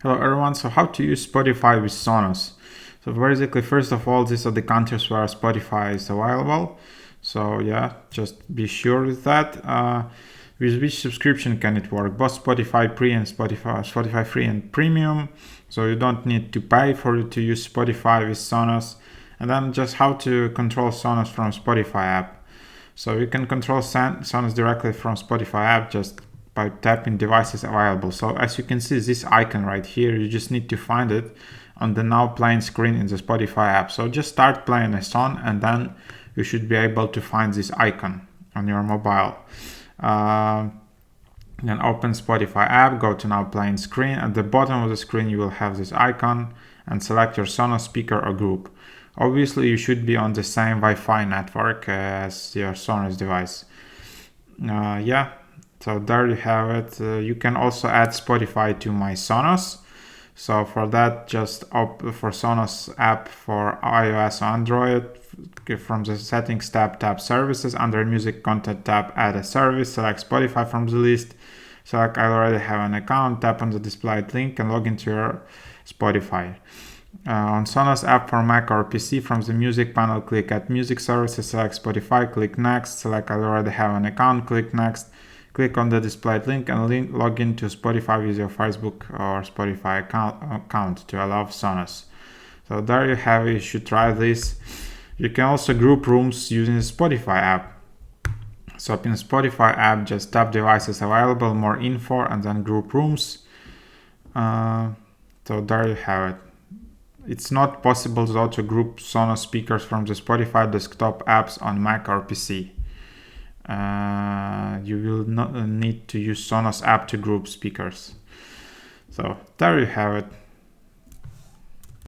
Hello everyone, so how to use Spotify with Sonos. So basically, first of all, these are the countries where Spotify is available. So yeah, just be sure with that. With which subscription can it work? Both Spotify Pre and Spotify Free and Premium. So you don't need to pay for it to use Spotify with Sonos. And then just how to control Sonos from Spotify app. So you can control Sonos directly from Spotify app just by tapping devices available. So as you can see this icon right here, you just need to find it on the now playing screen in the Spotify app. So just start playing a song and then you should be able to find this icon on your mobile. Then open Spotify app, go to now playing screen. At the bottom of the screen you will have this icon and select your Sonos speaker or group. Obviously you should be on the same Wi-Fi network as your Sonos device. Yeah, so there you have it. You can also add Spotify to my Sonos. So for that, just open for Sonos app for iOS or Android. From the settings tab, tap services. Under music content tab, add a service. Select Spotify from the list. Select I already have an account. Tap on the displayed link and log into your Spotify. On Sonos app for Mac or PC, from the music panel, click Add Music Services, select Spotify, click Next, select I already have an account, click Next, click on the displayed link and log into Spotify with your Facebook or Spotify account to allow Sonos. So there you have it, you should try this. You can also group rooms using the Spotify app. So in the Spotify app, just tap devices available, more info, and then group rooms. So there you have it. It's not possible though to group Sonos speakers from the Spotify desktop apps on Mac or PC. You will not need to use Sonos app to group speakers. So there you have it.